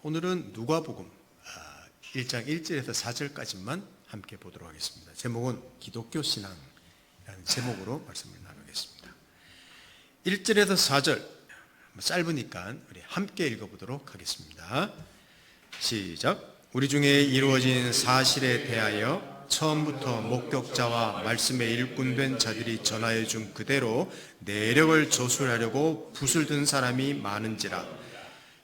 오늘은 누가복음 1장 1절에서 4절까지만 함께 보도록 하겠습니다. 제목은 기독교 신앙이라는 제목으로 말씀을 나누겠습니다. 1절에서 4절 짧으니까 우리 함께 읽어보도록 하겠습니다. 시작. 우리 중에 이루어진 사실에 대하여 처음부터 목격자와 말씀의 일꾼된 자들이 전하여 준 그대로 내력을 조술하려고 붓을 든 사람이 많은지라.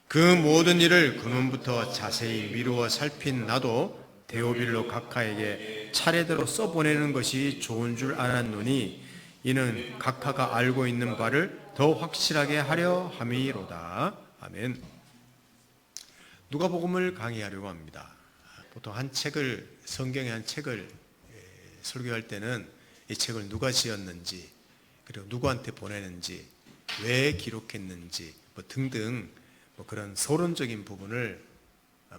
그 모든 일을 근원부터 자세히 미루어 살핀 나도 데오빌로 각하에게 차례대로 써보내는 것이 좋은 줄 알았노니 이는 각하가 알고 있는 바를 더 확실하게 하려 함이로다. 아멘. 누가복음을 강의하려고 합니다. 보통 성경의 한 책을 설교할 때는 이 책을 누가 지었는지, 그리고 누구한테 보내는지, 왜 기록했는지 등등 그런 서론적인 부분을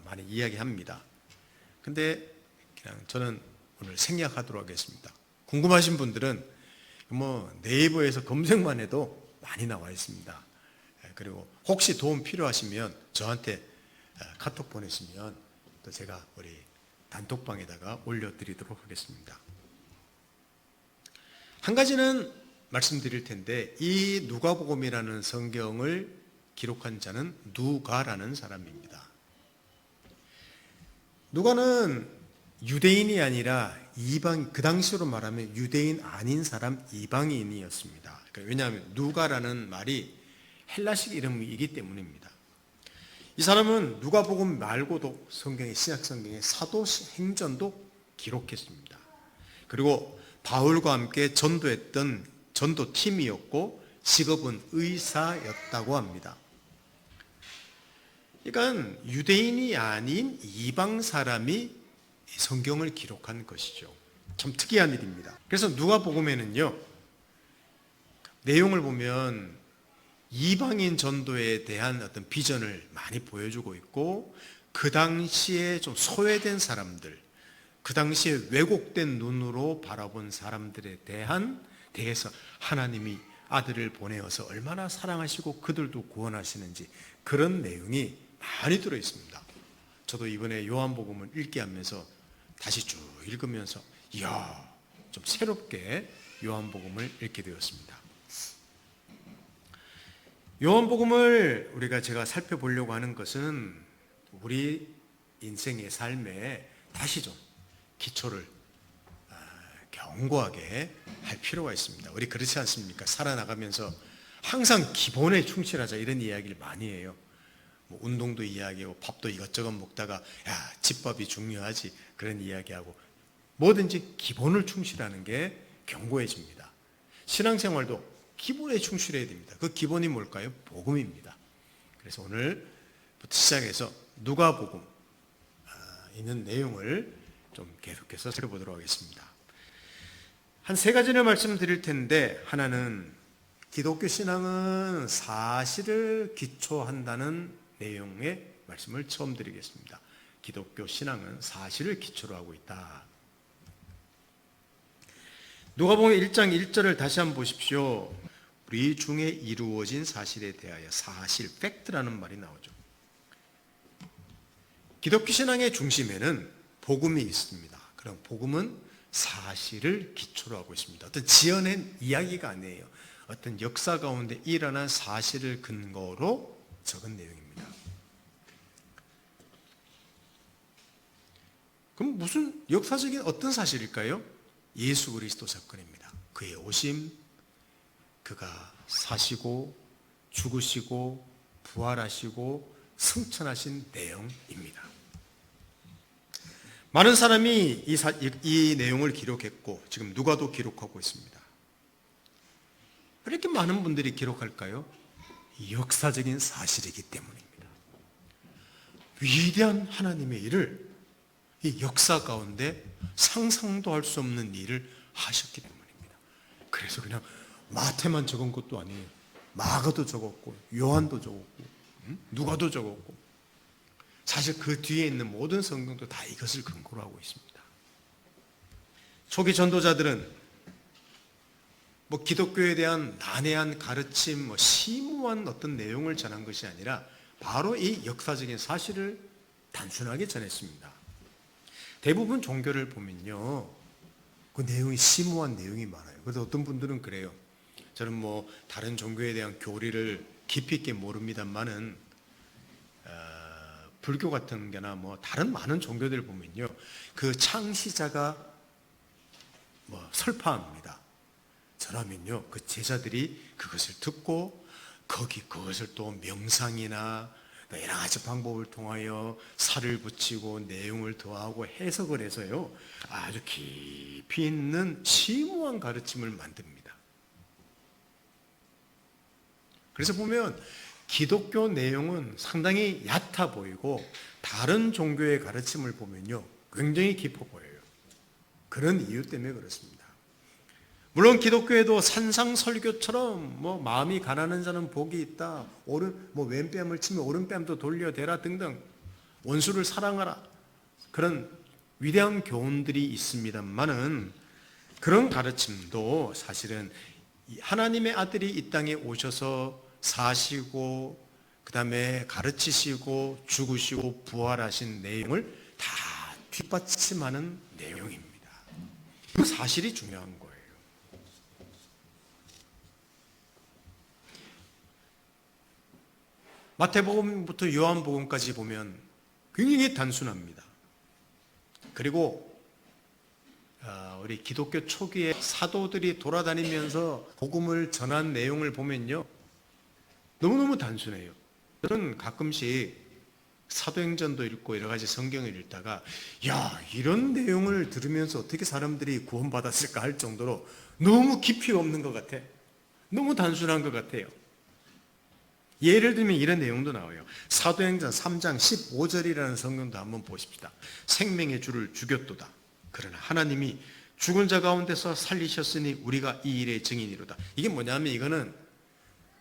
많이 이야기합니다. 근데 그냥 저는 오늘 생략하도록 하겠습니다. 궁금하신 분들은 네이버에서 검색만 해도 많이 나와 있습니다. 그리고 혹시 도움 필요하시면 저한테 카톡 보내시면 또 제가 우리 단톡방에다가 올려드리도록 하겠습니다. 한 가지는 말씀드릴 텐데, 이 누가복음이라는 성경을 기록한 자는 누가라는 사람입니다. 누가는 유대인이 아니라 그 당시로 말하면 유대인 아닌 사람, 이방인이었습니다. 왜냐하면 누가라는 말이 헬라식 이름이기 때문입니다. 이 사람은 누가복음 말고도 신약 성경의 사도행전도 기록했습니다. 그리고 바울과 함께 전도했던 전도팀이었고 직업은 의사였다고 합니다. 그러니까 유대인이 아닌 이방 사람이 성경을 기록한 것이죠. 참 특이한 일입니다. 그래서 누가복음에는요, 내용을 보면 이방인 전도에 대한 어떤 비전을 많이 보여주고 있고, 그 당시에 좀 소외된 사람들, 그 당시에 왜곡된 눈으로 바라본 사람들에 대해서 하나님이 아들을 보내어서 얼마나 사랑하시고 그들도 구원하시는지 그런 내용이 많이 들어 있습니다. 저도 이번에 요한복음을 읽게 하면서 다시 쭉 읽으면서 좀 새롭게 요한복음을 읽게 되었습니다. 요한복음을 제가 살펴보려고 하는 것은 우리 인생의 삶에 다시 좀 기초를 견고하게 할 필요가 있습니다. 우리 그렇지 않습니까? 살아나가면서 항상 기본에 충실하자 이런 이야기를 많이 해요. 운동도 이야기하고 밥도 이것저것 먹다가 집밥이 중요하지 그런 이야기하고, 뭐든지 기본을 충실하는 게 견고해집니다. 신앙생활도 기본에 충실해야 됩니다. 그 기본이 뭘까요? 복음입니다. 그래서 오늘부터 시작해서 누가복음 있는 내용을 좀 계속해서 살펴보도록 하겠습니다. 한 세 가지를 말씀드릴 텐데, 하나는 기독교 신앙은 사실을 기초한다는 내용의 말씀을 처음 드리겠습니다. 기독교 신앙은 사실을 기초로 하고 있다. 누가복음 1장 1절을 다시 한번 보십시오. 우리 중에 이루어진 사실에 대하여, 사실, 팩트라는 말이 나오죠. 기독교 신앙의 중심에는 복음이 있습니다. 그럼 복음은 사실을 기초로 하고 있습니다. 어떤 지어낸 이야기가 아니에요. 어떤 역사 가운데 일어난 사실을 근거로 적은 내용입니다. 그럼 무슨 역사적인 어떤 사실일까요? 예수 그리스도 사건입니다. 그의 오심, 그가 사시고 죽으시고 부활하시고 승천하신 내용입니다. 많은 사람이 이 내용을 기록했고 지금 누가도 기록하고 있습니다. 왜 이렇게 많은 분들이 기록할까요? 역사적인 사실이기 때문입니다. 위대한 하나님의 일을 이 역사 가운데 상상도 할 수 없는 일을 하셨기 때문입니다. 그래서 그냥 마태만 적은 것도 아니에요. 마가도 적었고 요한도 적었고 누가도 적었고, 사실 그 뒤에 있는 모든 성경도 다 이것을 근거로 하고 있습니다. 초기 전도자들은 기독교에 대한 난해한 가르침, 심오한 어떤 내용을 전한 것이 아니라 바로 이 역사적인 사실을 단순하게 전했습니다. 대부분 종교를 보면요, 그 내용이 심오한 내용이 많아요. 그래서 어떤 분들은 그래요. 저는 뭐 다른 종교에 대한 교리를 깊이 있게 모릅니다만은 불교 같은 게나 뭐 다른 많은 종교들 보면요, 그 창시자가 뭐 설파합니다. 저라면요, 그 제자들이 그것을 듣고 그것을 또 명상이나 여러 가지 방법을 통하여 살을 붙이고 내용을 더하고 해석을 해서요, 아주 깊이 있는 심오한 가르침을 만듭니다. 그래서 보면 기독교 내용은 상당히 얕아 보이고 다른 종교의 가르침을 보면요, 굉장히 깊어 보여요. 그런 이유 때문에 그렇습니다. 물론 기독교에도 산상설교처럼 뭐 마음이 가난한 자는 복이 있다, 왼뺨을 치면 오른뺨도 돌려대라 등등, 원수를 사랑하라, 그런 위대한 교훈들이 있습니다만은 그런 가르침도 사실은 하나님의 아들이 이 땅에 오셔서 사시고 그 다음에 가르치시고 죽으시고 부활하신 내용을 다 뒷받침하는 내용입니다. 그 사실이 중요한 거예요. 마태복음부터 요한복음까지 보면 굉장히 단순합니다. 그리고 우리 기독교 초기에 사도들이 돌아다니면서 복음을 전한 내용을 보면요, 너무너무 단순해요. 저는 가끔씩 사도행전도 읽고 여러 가지 성경을 읽다가 이런 내용을 들으면서 어떻게 사람들이 구원받았을까 할 정도로 너무 깊이 없는 것 같아. 너무 단순한 것 같아요. 예를 들면 이런 내용도 나와요. 사도행전 3장 15절이라는 성경도 한번 보십시다. 생명의 주를 죽였도다. 그러나 하나님이 죽은 자 가운데서 살리셨으니 우리가 이 일의 증인이로다. 이게 뭐냐면 이거는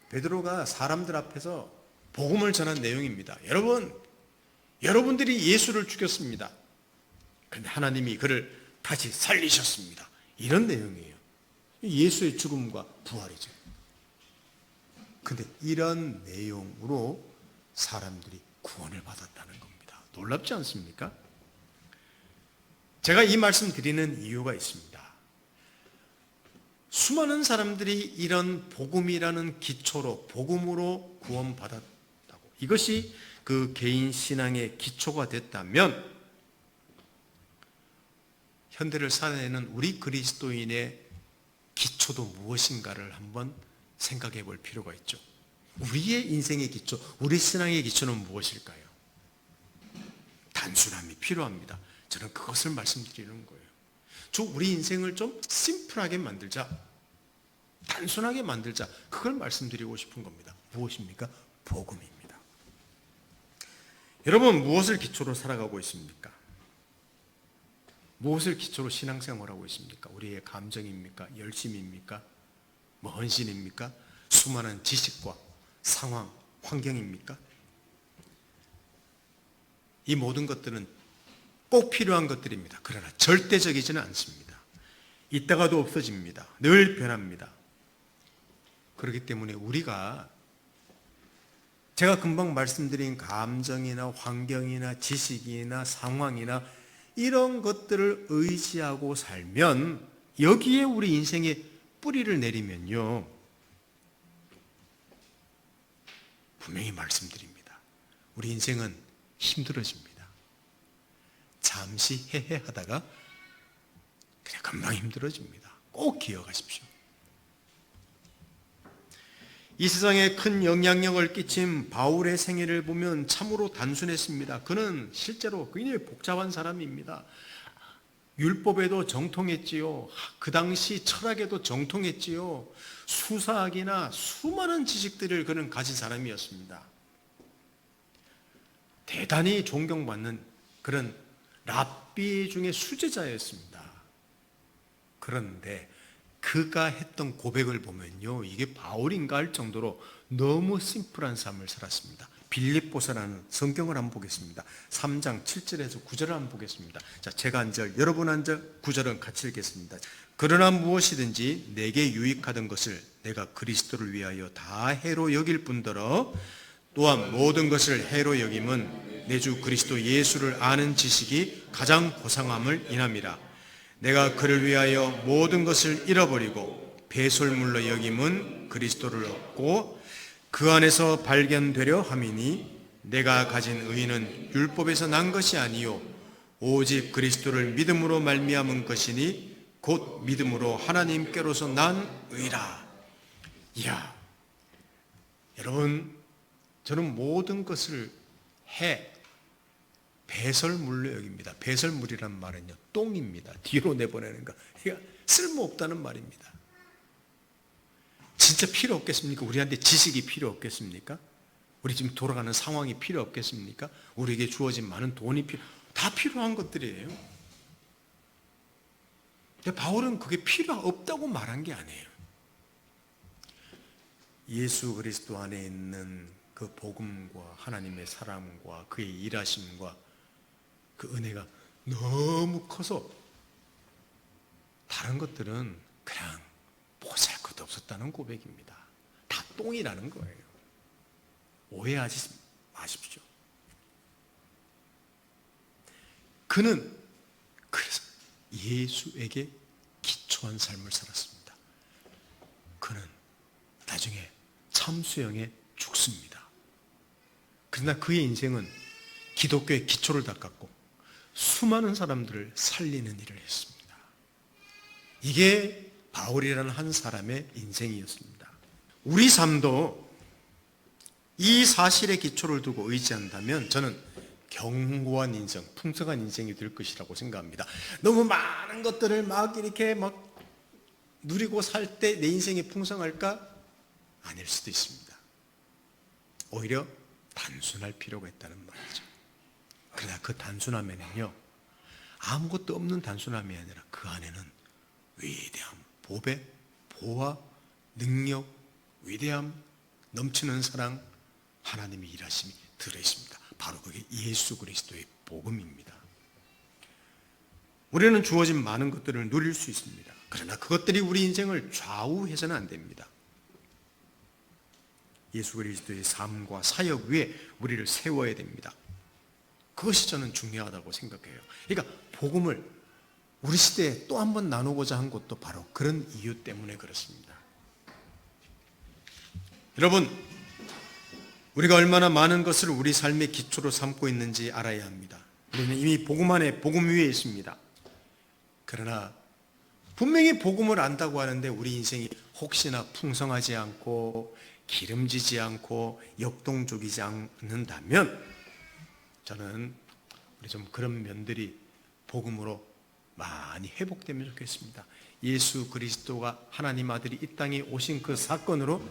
베드로가 사람들 앞에서 복음을 전한 내용입니다. 여러분들이 예수를 죽였습니다. 그런데 하나님이 그를 다시 살리셨습니다. 이런 내용이에요. 예수의 죽음과 부활이죠. 근데 이런 내용으로 사람들이 구원을 받았다는 겁니다. 놀랍지 않습니까? 제가 이 말씀 드리는 이유가 있습니다. 수많은 사람들이 이런 복음이라는 기초로, 복음으로 구원받았다고, 이것이 그 개인 신앙의 기초가 됐다면 현대를 살아내는 우리 그리스도인의 기초도 무엇인가를 한번 생각해 볼 필요가 있죠. 우리의 인생의 기초, 우리 신앙의 기초는 무엇일까요? 단순함이 필요합니다. 저는 그것을 말씀드리는 거예요. 우리 인생을 좀 심플하게 만들자, 단순하게 만들자, 그걸 말씀드리고 싶은 겁니다. 무엇입니까? 복음입니다. 여러분, 무엇을 기초로 살아가고 있습니까? 무엇을 기초로 신앙생활하고 있습니까? 우리의 감정입니까? 열심입니까? 헌신입니까? 수많은 지식과 상황, 환경입니까? 이 모든 것들은 꼭 필요한 것들입니다. 그러나 절대적이지는 않습니다. 있다가도 없어집니다. 늘 변합니다. 그렇기 때문에 우리가 제가 금방 말씀드린 감정이나 환경이나 지식이나 상황이나 이런 것들을 의지하고 살면, 여기에 우리 인생의 뿌리를 내리면요, 분명히 말씀드립니다. 우리 인생은 힘들어집니다. 잠시 해해하다가 그냥 금방 힘들어집니다. 꼭 기억하십시오. 이 세상에 큰 영향력을 끼친 바울의 생애를 보면 참으로 단순했습니다. 그는 실제로 굉장히 복잡한 사람입니다. 율법에도 정통했지요. 그 당시 철학에도 정통했지요. 수사학이나 수많은 지식들을 그는 가진 사람이었습니다. 대단히 존경받는 그런 랍비 중에 수제자였습니다. 그런데 그가 했던 고백을 보면요, 이게 바울인가 할 정도로 너무 심플한 삶을 살았습니다. 빌립보서라는 성경을 한번 보겠습니다. 3장 7절에서 9절을 한번 보겠습니다. 자, 제가 한 절, 여러분 한 절, 9절은 같이 읽겠습니다. 그러나 무엇이든지 내게 유익하던 것을 내가 그리스도를 위하여 다 해로 여길 뿐더러 또한 모든 것을 해로 여김은 내 주 그리스도 예수를 아는 지식이 가장 고상함을 인함이라. 내가 그를 위하여 모든 것을 잃어버리고 배설물로 여김은 그리스도를 얻고 그 안에서 발견되려 함이니 내가 가진 의는 율법에서 난 것이 아니요 오직 그리스도를 믿음으로 말미암은 것이니 곧 믿음으로 하나님께로서 난 의라. 이야, 여러분, 저는 모든 것을 배설물로 여깁니다. 배설물이란 말은요, 똥입니다. 뒤로 내보내는 거. 그러니까 쓸모없다는 말입니다. 진짜 필요 없겠습니까? 우리한테 지식이 필요 없겠습니까? 우리 지금 돌아가는 상황이 필요 없겠습니까? 우리에게 주어진 많은 돈이 다 필요한 것들이에요. 근데 바울은 그게 필요 없다고 말한 게 아니에요. 예수 그리스도 안에 있는 그 복음과 하나님의 사랑과 그의 일하심과 그 은혜가 너무 커서 다른 것들은 그냥 보잘것없었다는 고백입니다. 다 똥이라는 거예요. 오해하지 마십시오. 그는 그래서 예수에게 기초한 삶을 살았습니다. 그는 나중에 참수형에 죽습니다. 그러나 그의 인생은 기독교의 기초를 닦았고 수많은 사람들을 살리는 일을 했습니다. 이게 바울이라는 한 사람의 인생이었습니다. 우리 삶도 이 사실의 기초를 두고 의지한다면 저는 견고한 인생, 풍성한 인생이 될 것이라고 생각합니다. 너무 많은 것들을 막 이렇게 막 누리고 살 때 내 인생이 풍성할까? 아닐 수도 있습니다. 오히려 단순할 필요가 있다는 말이죠. 그러나 그 단순함에는요, 아무것도 없는 단순함이 아니라 그 안에는 위대함, 보화, 능력, 위대함, 넘치는 사랑, 하나님의 일하심이 들어있습니다. 바로 그게 예수 그리스도의 복음입니다. 우리는 주어진 많은 것들을 누릴 수 있습니다. 그러나 그것들이 우리 인생을 좌우해서는 안 됩니다. 예수 그리스도의 삶과 사역 위에 우리를 세워야 됩니다. 그것이 저는 중요하다고 생각해요. 그러니까 복음을 우리 시대에 또 한 번 나누고자 한 것도 바로 그런 이유 때문에 그렇습니다. 여러분, 우리가 얼마나 많은 것을 우리 삶의 기초로 삼고 있는지 알아야 합니다. 우리는 이미 복음 안에 복음 위에 있습니다. 그러나 분명히 복음을 안다고 하는데 우리 인생이 혹시나 풍성하지 않고 기름지지 않고 역동적이지 않는다면 저는 우리 좀 그런 면들이 복음으로 많이 회복되면 좋겠습니다. 예수 그리스도가 하나님 아들이 이 땅에 오신 그 사건으로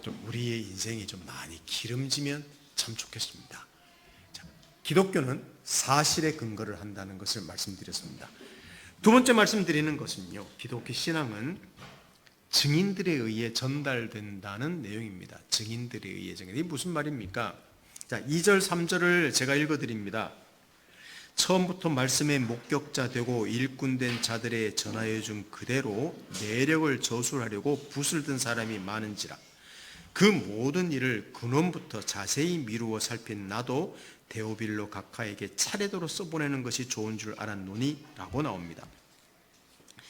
좀 우리의 인생이 좀 많이 기름지면 참 좋겠습니다. 자, 기독교는 사실에 근거를 한다는 것을 말씀드렸습니다. 두 번째 말씀드리는 것은요, 기독교 신앙은 증인들에 의해 전달된다는 내용입니다. 증인들에 의해 이게 무슨 말입니까? 자, 2절 3절을 제가 읽어드립니다. 처음부터 말씀의 목격자 되고 일꾼된 자들의 전하여 준 그대로 내력을 저술하려고 붓을 든 사람이 많은지라. 그 모든 일을 근원부터 자세히 미루어 살핀 나도 데오빌로 각하에게 차례대로 써보내는 것이 좋은 줄 알았노니 라고 나옵니다.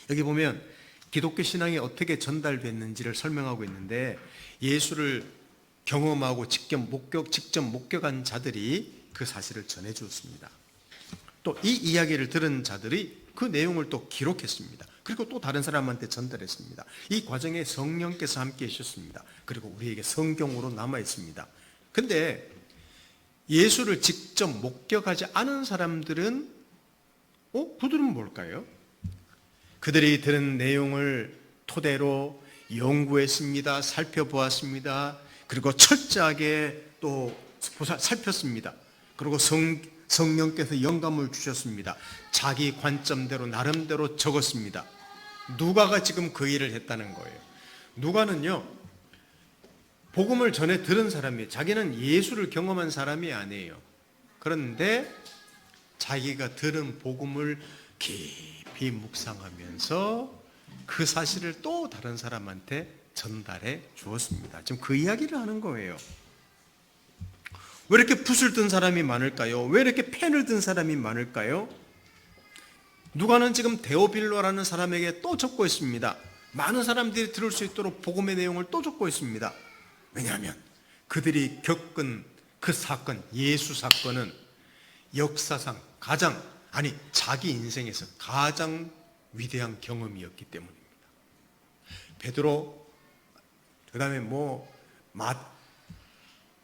여기 보면 기독교 신앙이 어떻게 전달됐는지를 설명하고 있는데, 예수를 경험하고 직접 목격한 자들이 그 사실을 전해 주었습니다. 또 이 이야기를 들은 자들이 그 내용을 또 기록했습니다. 그리고 또 다른 사람한테 전달했습니다. 이 과정에 성령께서 함께 하셨습니다. 그리고 우리에게 성경으로 남아 있습니다. 근데 예수를 직접 목격하지 않은 사람들은 그들은 뭘까요? 그들이 들은 내용을 토대로 연구했습니다. 살펴보았습니다. 그리고 철저하게 또 살폈습니다. 그리고 성령께서 영감을 주셨습니다. 자기 관점대로 나름대로 적었습니다. 누가가 지금 그 일을 했다는 거예요. 누가는요, 복음을 전에 들은 사람이에요. 자기는 예수를 경험한 사람이 아니에요. 그런데 자기가 들은 복음을 깊이 묵상하면서 그 사실을 또 다른 사람한테 전달해 주었습니다. 지금 그 이야기를 하는 거예요. 왜 이렇게 붓을 든 사람이 많을까요? 왜 이렇게 펜을 든 사람이 많을까요? 누가는 지금 데오빌로라는 사람에게 또 적고 있습니다. 많은 사람들이 들을 수 있도록 복음의 내용을 또 적고 있습니다. 왜냐하면 그들이 겪은 그 사건, 예수 사건은 역사상 자기 인생에서 가장 위대한 경험이었기 때문입니다. 베드로, 그 다음에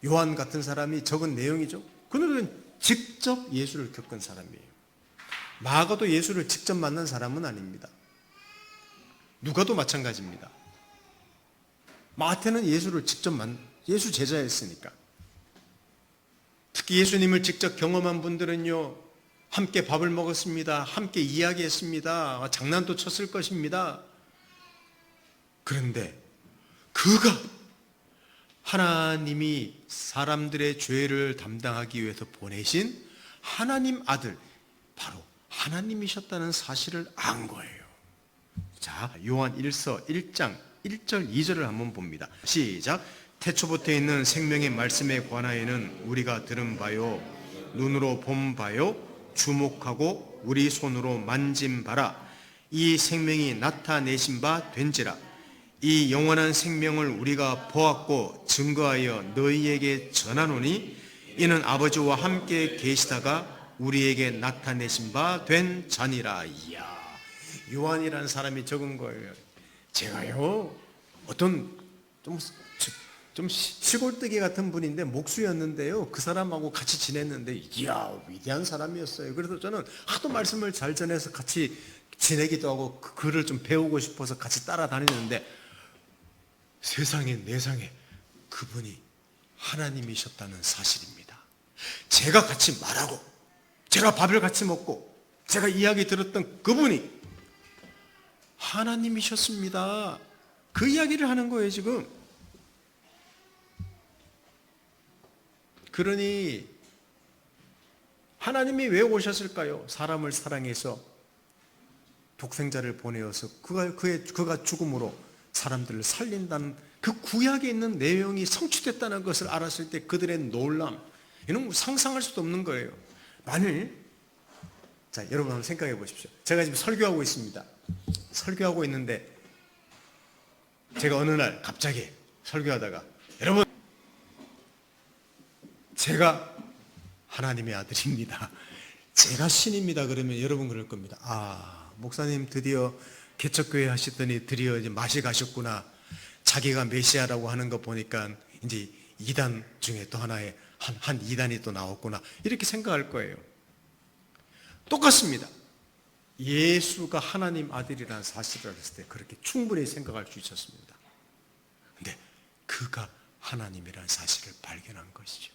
요한 같은 사람이 적은 내용이죠. 그들은 직접 예수를 겪은 사람이에요. 마가도 예수를 직접 만난 사람은 아닙니다. 누가도 마찬가지입니다. 마태는 예수를 직접 예수 제자였으니까. 특히 예수님을 직접 경험한 분들은요, 함께 밥을 먹었습니다. 함께 이야기했습니다. 장난도 쳤을 것입니다. 그런데 그가 하나님이 사람들의 죄를 담당하기 위해서 보내신 하나님 아들, 바로 하나님이셨다는 사실을 안 거예요. 자, 요한 1서 1장 1절 2절을 한번 봅니다. 시작. 태초부터 있는 생명의 말씀에 관하여는 우리가 들은 바요, 눈으로 본 바요, 주목하고 우리 손으로 만진 바라. 이 생명이 나타내신 바 된지라. 이 영원한 생명을 우리가 보았고 증거하여 너희에게 전하노니 이는 아버지와 함께 계시다가 우리에게 나타내신 바 된 자니라. 이야, 요한이라는 사람이 적은 거예요. 제가요, 어떤 좀 시골뜨기 같은 분인데 목수였는데요, 그 사람하고 같이 지냈는데 이야, 위대한 사람이었어요. 그래서 저는 하도 말씀을 잘 전해서 같이 지내기도 하고 그 글을 좀 배우고 싶어서 같이 따라다니는데, 세상에 내상에 그분이 하나님이셨다는 사실입니다. 제가 같이 말하고 제가 밥을 같이 먹고 제가 이야기 들었던 그분이 하나님이셨습니다. 그 이야기를 하는 거예요 지금. 그러니 하나님이 왜 오셨을까요? 사람을 사랑해서 독생자를 보내어서 그가 죽음으로 사람들을 살린다는 그 구약에 있는 내용이 성취됐다는 것을 알았을 때 그들의 놀람, 이는 상상할 수도 없는 거예요. 만일, 자, 여러분 한번 생각해 보십시오. 제가 지금 설교하고 있습니다. 설교하고 있는데 제가 어느 날 갑자기 설교하다가, 여러분, 제가 하나님의 아들입니다, 제가 신입니다, 그러면 여러분 그럴 겁니다. 아, 목사님 드디어 개척교회 하시더니 드디어 이제 맛이 가셨구나. 자기가 메시아라고 하는 거 보니까 이제 이단 중에 또 하나의 한 이단이 또 나왔구나. 이렇게 생각할 거예요. 똑같습니다. 예수가 하나님 아들이라는 사실을 알았을 때 그렇게 충분히 생각할 수 있었습니다. 근데 그가 하나님이라는 사실을 발견한 것이죠.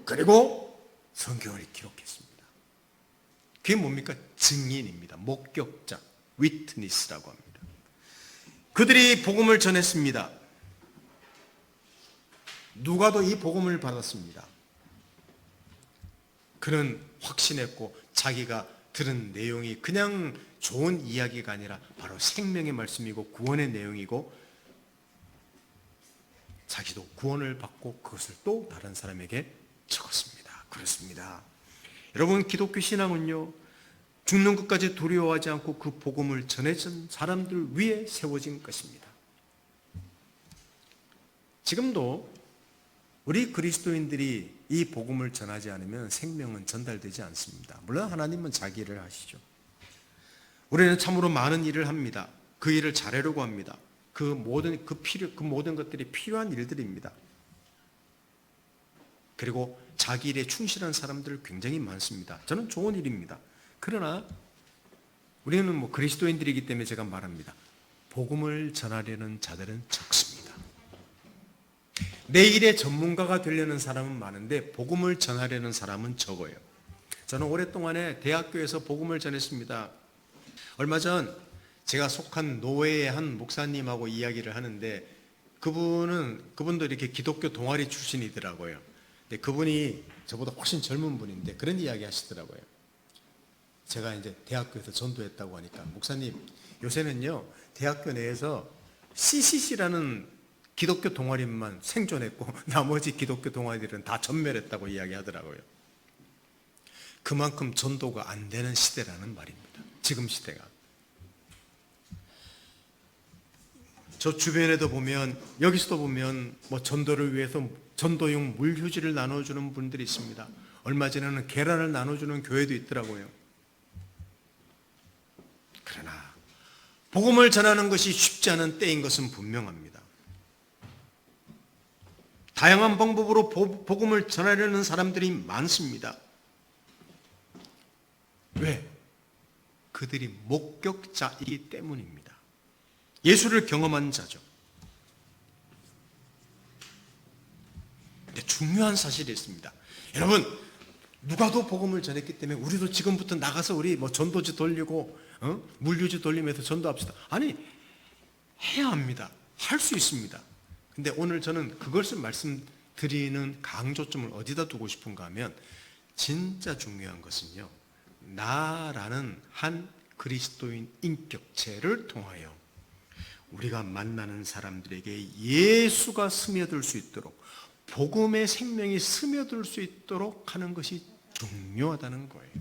그리고 성경을 기록했습니다. 그게 뭡니까? 증인입니다. 목격자, 위트니스라고 합니다. 그들이 복음을 전했습니다. 누가도 이 복음을 받았습니다. 그는 확신했고 자기가 들은 내용이 그냥 좋은 이야기가 아니라 바로 생명의 말씀이고 구원의 내용이고, 자기도 구원을 받고 그것을 또 다른 사람에게 적었습니다. 그렇습니다. 여러분, 기독교 신앙은요, 죽는 것까지 두려워하지 않고 그 복음을 전해준 사람들 위에 세워진 것입니다. 지금도 우리 그리스도인들이 이 복음을 전하지 않으면 생명은 전달되지 않습니다. 물론 하나님은 자기 일을 하시죠. 우리는 참으로 많은 일을 합니다. 그 일을 잘하려고 합니다. 그 모든 것들이 필요한 일들입니다. 그리고 자기 일에 충실한 사람들 굉장히 많습니다. 저는 좋은 일입니다. 그러나 우리는 그리스도인들이기 때문에 제가 말합니다. 복음을 전하려는 자들은 적습니다. 내 일의 전문가가 되려는 사람은 많은데 복음을 전하려는 사람은 적어요. 저는 오랫동안에 대학교에서 복음을 전했습니다. 얼마 전 제가 속한 노회의 한 목사님하고 이야기를 하는데, 그분도 이렇게 기독교 동아리 출신이더라고요. 근데 그분이 저보다 훨씬 젊은 분인데 그런 이야기 하시더라고요. 제가 이제 대학교에서 전도했다고 하니까, 목사님, 요새는요 대학교 내에서 CCC라는 기독교 동아리만 생존했고 나머지 기독교 동아리들은 다 전멸했다고 이야기하더라고요. 그만큼 전도가 안 되는 시대라는 말입니다. 지금 시대가. 저 주변에도 보면, 여기서도 보면 뭐 전도를 위해서 전도용 물휴지를 나눠주는 분들이 있습니다. 얼마 전에는 계란을 나눠주는 교회도 있더라고요. 그러나 복음을 전하는 것이 쉽지 않은 때인 것은 분명합니다. 다양한 방법으로 복음을 전하려는 사람들이 많습니다. 왜? 그들이 목격자이기 때문입니다. 예수를 경험한 자죠. 근데 중요한 사실이 있습니다. 여러분, 누가 더 복음을 전했기 때문에 우리도 지금부터 나가서 우리 뭐 전도지 돌리고 물류지 돌리면서 전도합시다. 아니, 해야 합니다. 할 수 있습니다. 근데 오늘 저는 그것을 말씀드리는 강조점을 어디다 두고 싶은가 하면, 진짜 중요한 것은요, 나라는 한 그리스도인 인격체를 통하여 우리가 만나는 사람들에게 예수가 스며들 수 있도록, 복음의 생명이 스며들 수 있도록 하는 것이 중요하다는 거예요.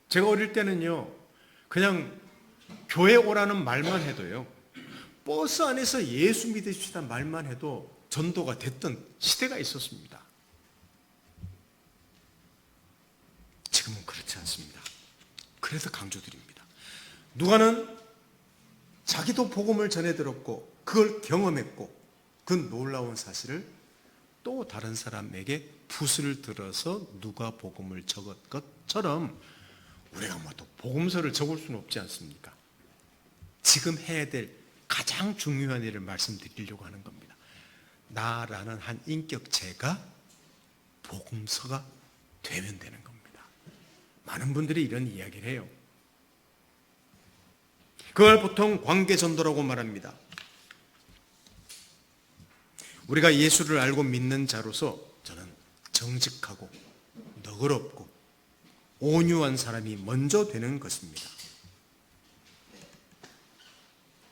제가 어릴 때는요, 그냥 교회 오라는 말만 해도요, 버스 안에서 예수 믿으시다 말만 해도 전도가 됐던 시대가 있었습니다. 지금은 그렇지 않습니다. 그래서 강조드립니다. 누가는 자기도 복음을 전해 들었고 그걸 경험했고 그 놀라운 사실을 또 다른 사람에게 붓을 들어서 누가 복음을 적었 것처럼 우리가 뭐 또 복음서를 적을 수는 없지 않습니까? 지금 해야 될 가장 중요한 일을 말씀드리려고 하는 겁니다. 나라는 한 인격체가 복음서가 되면 되는 겁니다. 많은 분들이 이런 이야기를 해요. 그걸 보통 관계전도라고 말합니다. 우리가 예수를 알고 믿는 자로서 저는 정직하고 너그럽고 온유한 사람이 먼저 되는 것입니다.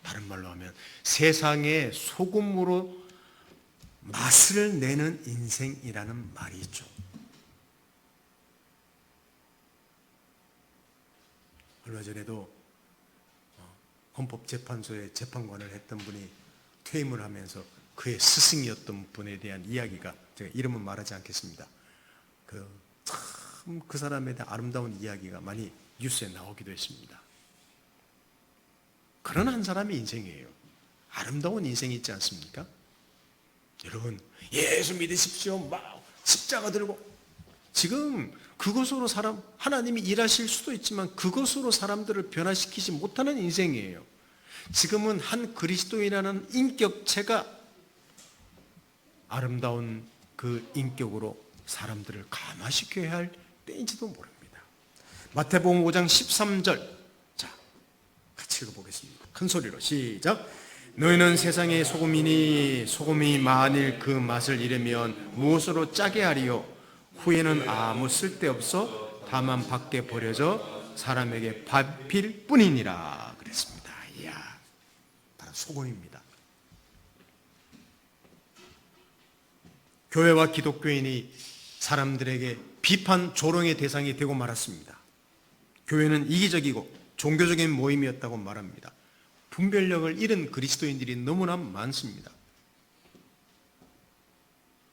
다른 말로 하면 세상의 소금으로 맛을 내는 인생이라는 말이죠. 얼마 전에도 헌법재판소에 재판관을 했던 분이 퇴임을 하면서 그의 스승이었던 분에 대한 이야기가, 제가 이름은 말하지 않겠습니다. 참 그 사람에 대한 아름다운 이야기가 많이 뉴스에 나오기도 했습니다. 그런 한 사람의 인생이에요. 아름다운 인생이 있지 않습니까? 여러분, 예수 믿으십시오. 막 십자가 들고. 지금 그것으로 하나님이 일하실 수도 있지만 그것으로 사람들을 변화시키지 못하는 인생이에요. 지금은 한 그리스도인이라는 인격체가 아름다운 그 인격으로 사람들을 감화시켜야 할 때인지도 모릅니다. 마태복음 5장 13절. 자, 같이 읽어보겠습니다. 큰 소리로 시작. 너희는 세상의 소금이니 소금이 만일 그 맛을 잃으면 무엇으로 짜게 하리요? 후에는 아무 쓸데없어 다만 밖에 버려져 사람에게 밟힐 뿐이니라 그랬습니다. 이야, 바로 소금입니다. 교회와 기독교인이 사람들에게 비판 조롱의 대상이 되고 말았습니다. 교회는 이기적이고 종교적인 모임이었다고 말합니다. 분별력을 잃은 그리스도인들이 너무나 많습니다.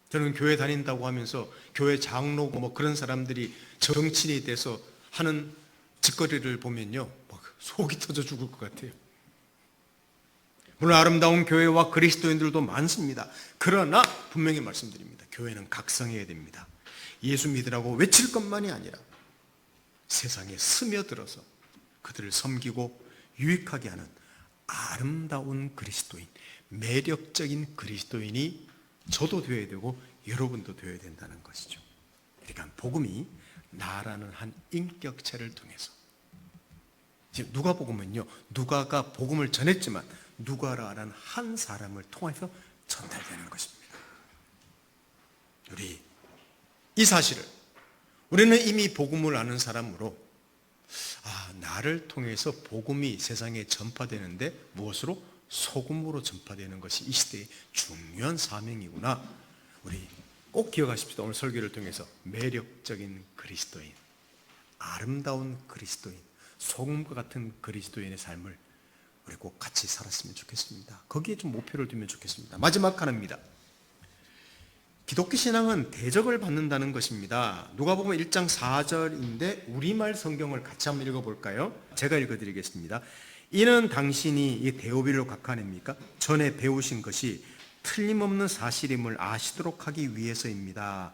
저는 교회 다닌다고 하면서 교회 장로고 뭐 그런 사람들이 정치인이 돼서 하는 짓거리를 보면요, 막 속이 터져 죽을 것 같아요. 물론 아름다운 교회와 그리스도인들도 많습니다. 그러나 분명히 말씀드립니다. 교회는 각성해야 됩니다. 예수 믿으라고 외칠 것만이 아니라 세상에 스며들어서 그들을 섬기고 유익하게 하는 아름다운 그리스도인, 매력적인 그리스도인이 저도 되어야 되고 여러분도 되어야 된다는 것이죠. 그러니까 복음이 나라는 한 인격체를 통해서, 지금 누가복음은요, 누가가 복음을 전했지만 누가라는 한 사람을 통해서 전달되는 것입니다. 우리 이 사실을, 우리는 이미 복음을 아는 사람으로 나를 통해서 복음이 세상에 전파되는데 무엇으로? 소금으로 전파되는 것이 이 시대의 중요한 사명이구나. 우리 꼭 기억하십시오. 오늘 설교를 통해서 매력적인 그리스도인, 아름다운 그리스도인, 소금과 같은 그리스도인의 삶을 우리 꼭 같이 살았으면 좋겠습니다. 거기에 좀 목표를 두면 좋겠습니다. 마지막 하나입니다. 기독교 신앙은 대적을 받는다는 것입니다. 누가복음 1장 4절인데 우리말 성경을 같이 한번 읽어볼까요? 제가 읽어드리겠습니다. 이는 당신이 이 데오빌로 각하냅니까? 전에 배우신 것이 틀림없는 사실임을 아시도록 하기 위해서입니다.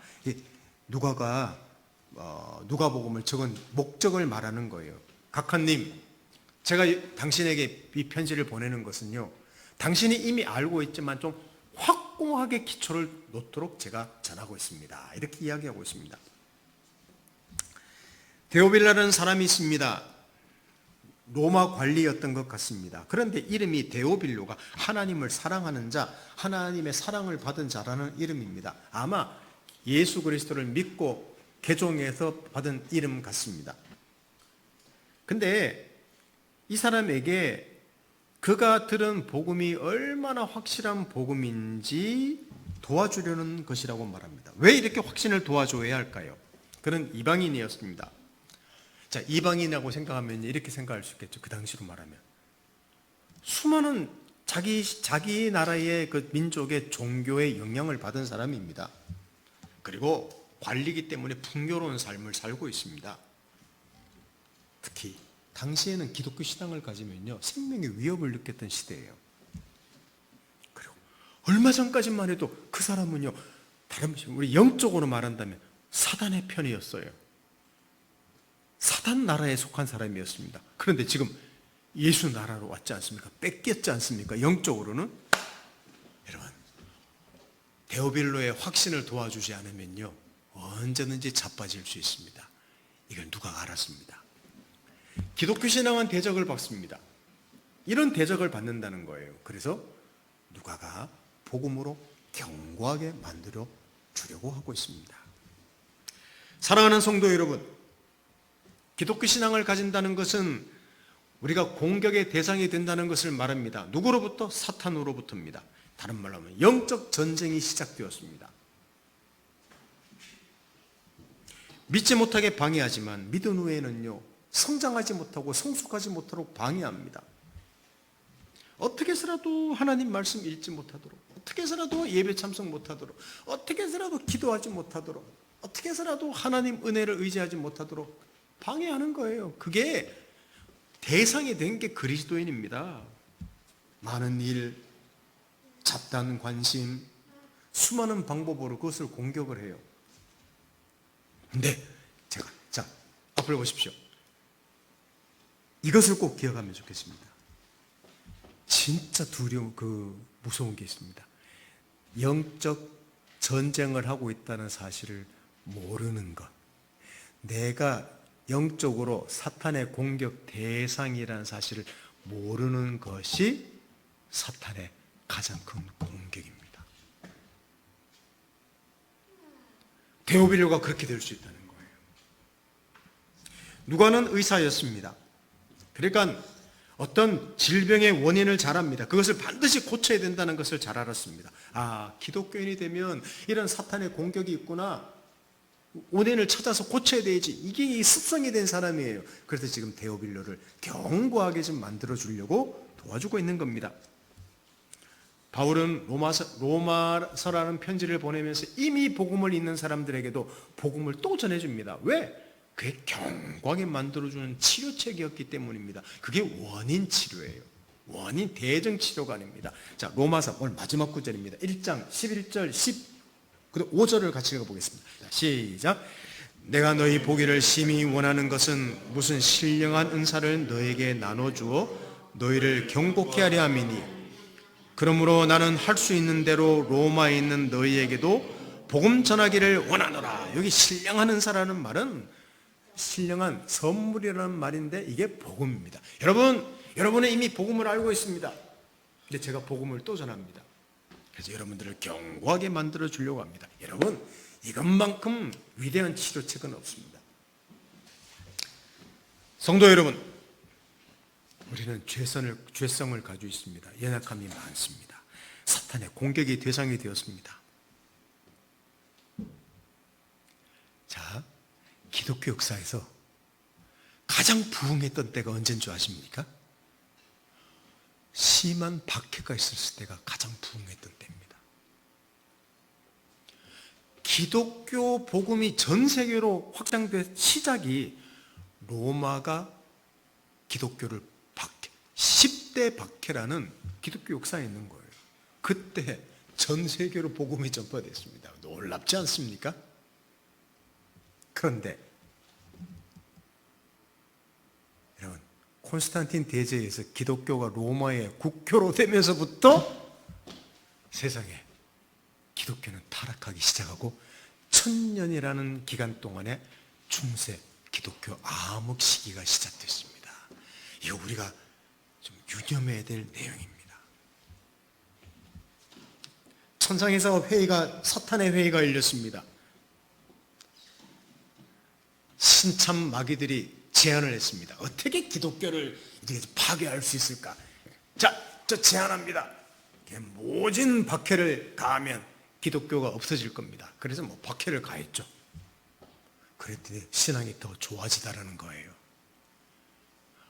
누가가 누가복음을 적은 목적을 말하는 거예요. 각하님, 제가 당신에게 이 편지를 보내는 것은요, 당신이 이미 알고 있지만 좀 확고하게 기초를 놓도록 제가 전하고 있습니다. 이렇게 이야기하고 있습니다. 데오빌라라는 사람이 있습니다. 로마 관리였던 것 같습니다. 그런데 이름이 데오빌로가 하나님을 사랑하는 자, 하나님의 사랑을 받은 자라는 이름입니다. 아마 예수 그리스도를 믿고 개종해서 받은 이름 같습니다. 근데 이 사람에게 그가 들은 복음이 얼마나 확실한 복음인지 도와주려는 것이라고 말합니다. 왜 이렇게 확신을 도와줘야 할까요? 그는 이방인이었습니다. 자, 이방인이라고 생각하면 이렇게 생각할 수 있겠죠. 그 당시로 말하면 수많은 자기 나라의 그 민족의 종교의 영향을 받은 사람입니다. 그리고 관리기 때문에 풍요로운 삶을 살고 있습니다. 특히 당시에는 기독교 신앙을 가지면요, 생명의 위협을 느꼈던 시대예요. 그리고 얼마 전까지만 해도 그 사람은요, 우리 영적으로 말한다면 사단의 편이었어요. 사단 나라에 속한 사람이었습니다. 그런데 지금 예수 나라로 왔지 않습니까? 뺏겼지 않습니까? 영적으로는. 여러분, 데오빌로의 확신을 도와주지 않으면요, 언제든지 자빠질 수 있습니다. 이걸 누가 알았습니다. 기독교 신앙은 대적을 받습니다. 이런 대적을 받는다는 거예요. 그래서 누가가 복음으로 견고하게 만들어 주려고 하고 있습니다. 사랑하는 성도 여러분, 기독교 신앙을 가진다는 것은 우리가 공격의 대상이 된다는 것을 말합니다. 누구로부터? 사탄으로부터입니다. 다른 말로 하면 영적 전쟁이 시작되었습니다. 믿지 못하게 방해하지만 믿은 후에는요, 성장하지 못하고 성숙하지 못하도록 방해합니다. 어떻게 해서라도 하나님 말씀 읽지 못하도록, 어떻게 해서라도 예배 참석 못하도록, 어떻게 해서라도 기도하지 못하도록, 어떻게 해서라도 하나님 은혜를 의지하지 못하도록 방해하는 거예요. 그게 대상이 된 게 그리스도인입니다. 많은 일, 잡다한 관심, 수많은 방법으로 그것을 공격을 해요. 근데 제가, 자, 앞을 보십시오. 이것을 꼭 기억하면 좋겠습니다. 진짜 무서운 게 있습니다. 영적 전쟁을 하고 있다는 사실을 모르는 것. 내가 영적으로 사탄의 공격 대상이라는 사실을 모르는 것이 사탄의 가장 큰 공격입니다. 데오빌로가 그렇게 될 수 있다는 거예요. 누가는 의사였습니다. 그러니까 어떤 질병의 원인을 잘 압니다. 그것을 반드시 고쳐야 된다는 것을 잘 알았습니다. 아, 기독교인이 되면 이런 사탄의 공격이 있구나, 원인을 찾아서 고쳐야 되지, 이게 이 습성이 된 사람이에요. 그래서 지금 데오빌로를 견고하게 좀 만들어 주려고 도와주고 있는 겁니다. 바울은 로마서라는 편지를 보내면서 이미 복음을 읽는 사람들에게도 복음을 또 전해줍니다. 왜? 그게 견고하게 만들어주는 치료책이었기 때문입니다. 그게 원인 치료예요. 원인 대정 치료가 아닙니다. 자, 로마서 오늘 마지막 구절입니다. 1장 11절 5절을 같이 읽어보겠습니다. 자, 시작. 내가 너희 보기를 심히 원하는 것은 무슨 신령한 은사를 너에게 나눠주어 너희를 경고케 하려 함이니, 그러므로 나는 할 수 있는 대로 로마에 있는 너희에게도 복음 전하기를 원하노라. 여기 신령한 은사라는 말은 신령한 선물이라는 말인데 이게 복음입니다. 여러분은 이미 복음을 알고 있습니다. 근데 제가 복음을 또 전합니다. 그래서 여러분들을 견고하게 만들어 주려고 합니다. 여러분, 이것만큼 위대한 치료책은 없습니다. 성도 여러분, 우리는 죄성을 가지고 있습니다. 연약함이 많습니다. 사탄의 공격의 대상이 되었습니다. 자, 기독교 역사에서 가장 부흥했던 때가 언제인 줄 아십니까? 심한 박해가 있었을 때가 가장 부흥했던 때입니다. 기독교 복음이 전 세계로 확장된 시작이 로마가 기독교를 10대 박해라는 기독교 역사에 있는 거예요. 그때 전 세계로 복음이 전파됐습니다. 놀랍지 않습니까? 그런데 여러분, 콘스탄틴 대제에서 기독교가 로마의 국교로 되면서부터 세상에 기독교는 타락하기 시작하고 1000년이라는 기간 동안에 중세 기독교 암흑 시기가 시작됐습니다. 이거 우리가 좀 유념해야 될 내용입니다. 천상에서 사탄의 회의가 열렸습니다. 신참 마귀들이 제안을 했습니다. 어떻게 기독교를 이렇게 파괴할 수 있을까? 자, 저 제안합니다. 모진 박해를 가하면 기독교가 없어질 겁니다. 그래서 박해를 가했죠. 그랬더니 신앙이 더 좋아지다라는 거예요.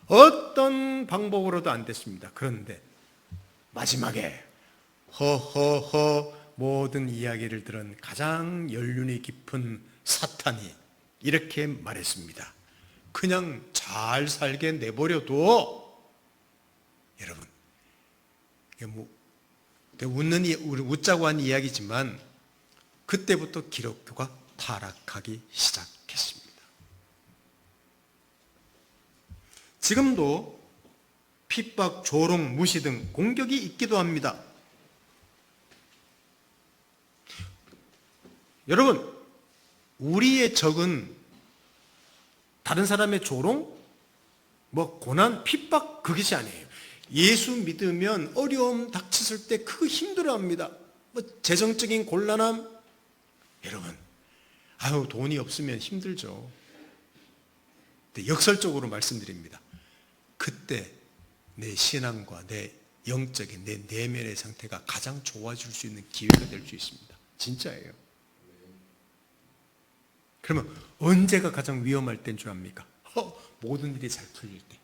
어떤 방법으로도 안 됐습니다. 그런데 마지막에 허허허 모든 이야기를 들은 가장 연륜이 깊은 사탄이 이렇게 말했습니다. 그냥 잘 살게 내버려둬. 여러분, 우리 웃자고 한 이야기지만 그때부터 기독교가 타락하기 시작했습니다. 지금도 핍박, 조롱, 무시 등 공격이 있기도 합니다. 여러분, 우리의 적은 다른 사람의 조롱, 고난, 핍박 그것이 아니에요. 예수 믿으면 어려움 닥쳤을 때 그거 힘들어합니다. 재정적인 곤란함, 여러분, 돈이 없으면 힘들죠. 근데 역설적으로 말씀드립니다. 그때 내 신앙과 내 영적인 내 내면의 상태가 가장 좋아질 수 있는 기회가 될 수 있습니다. 진짜예요. 그러면 언제가 가장 위험할 때인 줄 압니까? 모든 일이 잘 풀릴 때,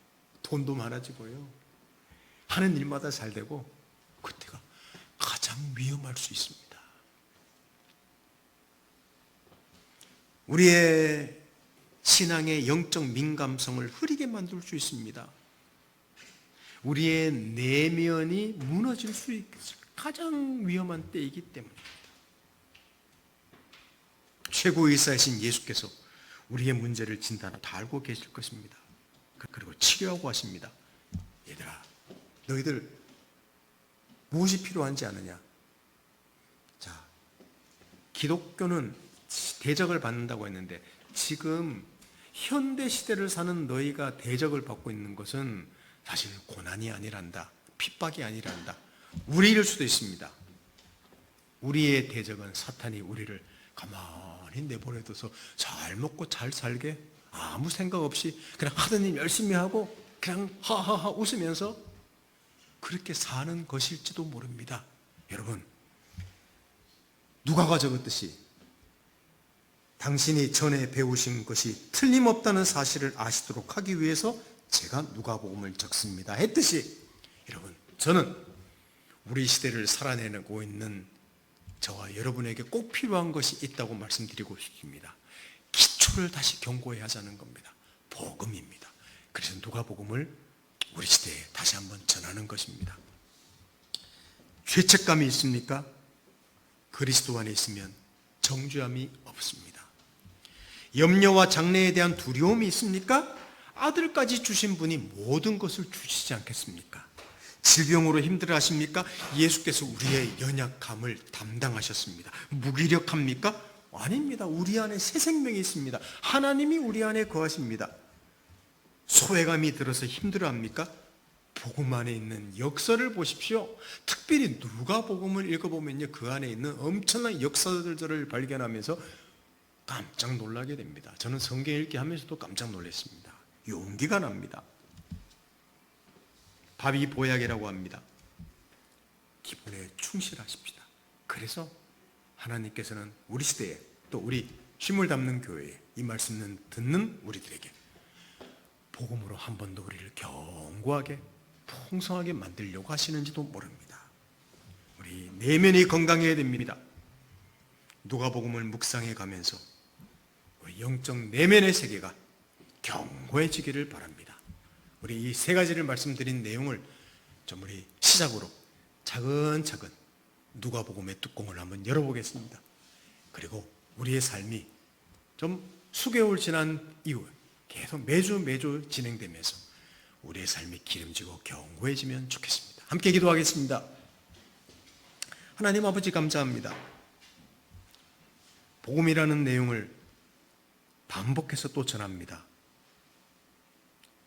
돈도 많아지고요, 하는 일마다 잘 되고, 그때가 가장 위험할 수 있습니다. 우리의 신앙의 영적 민감성을 흐리게 만들 수 있습니다. 우리의 내면이 무너질 수 있을 가장 위험한 때이기 때문입니다. 최고의사이신 예수께서 우리의 문제를 진단하고 다 알고 계실 것입니다. 그리고 치료하고 하십니다. 얘들아, 너희들 무엇이 필요한지 아느냐? 자, 기독교는 대적을 받는다고 했는데 지금 현대 시대를 사는 너희가 대적을 받고 있는 것은 사실 고난이 아니란다, 핍박이 아니란다, 우리일 수도 있습니다. 우리의 대적은 사탄이 우리를 가만히 내버려둬서 잘 먹고 잘 살게 아무 생각 없이 그냥 하던 일 열심히 하고 그냥 하하하 웃으면서 그렇게 사는 것일지도 모릅니다. 여러분, 누가가 적었듯이 당신이 전에 배우신 것이 틀림없다는 사실을 아시도록 하기 위해서 제가 누가복음을 적습니다 했듯이, 여러분, 저는 우리 시대를 살아내고 있는 저와 여러분에게 꼭 필요한 것이 있다고 말씀드리고 싶습니다. 기초를 다시 견고히 하자는 겁니다. 복음입니다. 그래서 누가복음을 우리 시대에 다시 한번 전하는 것입니다. 죄책감이 있습니까? 그리스도 안에 있으면 정죄함이 없습니다. 염려와 장래에 대한 두려움이 있습니까? 아들까지 주신 분이 모든 것을 주시지 않겠습니까? 질병으로 힘들어하십니까? 예수께서 우리의 연약함을 담당하셨습니다. 무기력합니까? 아닙니다. 우리 안에 새 생명이 있습니다. 하나님이 우리 안에 거하십니다. 소외감이 들어서 힘들어합니까? 복음 안에 있는 역사를 보십시오. 특별히 누가복음을 읽어보면요, 그 안에 있는 엄청난 역사들을 발견하면서 깜짝 놀라게 됩니다. 저는 성경 읽기 하면서도 깜짝 놀랐습니다. 용기가 납니다. 바위 보약이라고 합니다. 기본에 충실하십시다. 그래서 하나님께서는 우리 시대에 또 우리 쉼을 담는 교회에 이 말씀을 듣는 우리들에게 복음으로 한 번 더 우리를 견고하게 풍성하게 만들려고 하시는지도 모릅니다. 우리 내면이 건강해야 됩니다. 누가복음을 묵상해 가면서 우리 영적 내면의 세계가 견고해지기를 바랍니다. 우리 이 세 가지를 말씀드린 내용을 좀 우리 시작으로 차근차근 누가복음의 뚜껑을 한번 열어보겠습니다. 그리고 우리의 삶이 좀 수개월 지난 이후 계속 매주 진행되면서 우리의 삶이 기름지고 견고해지면 좋겠습니다. 함께 기도하겠습니다. 하나님 아버지 감사합니다. 복음이라는 내용을 반복해서 또 전합니다.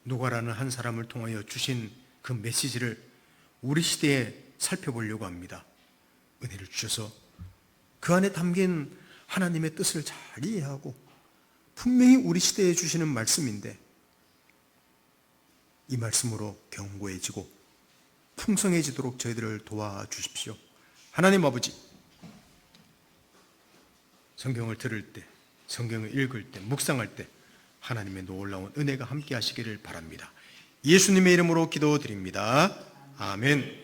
누가라는 한 사람을 통하여 주신 그 메시지를 우리 시대에 살펴보려고 합니다. 은혜를 주셔서 그 안에 담긴 하나님의 뜻을 잘 이해하고 분명히 우리 시대에 주시는 말씀인데 이 말씀으로 견고해지고 풍성해지도록 저희들을 도와주십시오. 하나님 아버지, 성경을 들을 때, 성경을 읽을 때, 묵상할 때 하나님의 놀라운 은혜가 함께 하시기를 바랍니다. 예수님의 이름으로 기도드립니다. 아멘.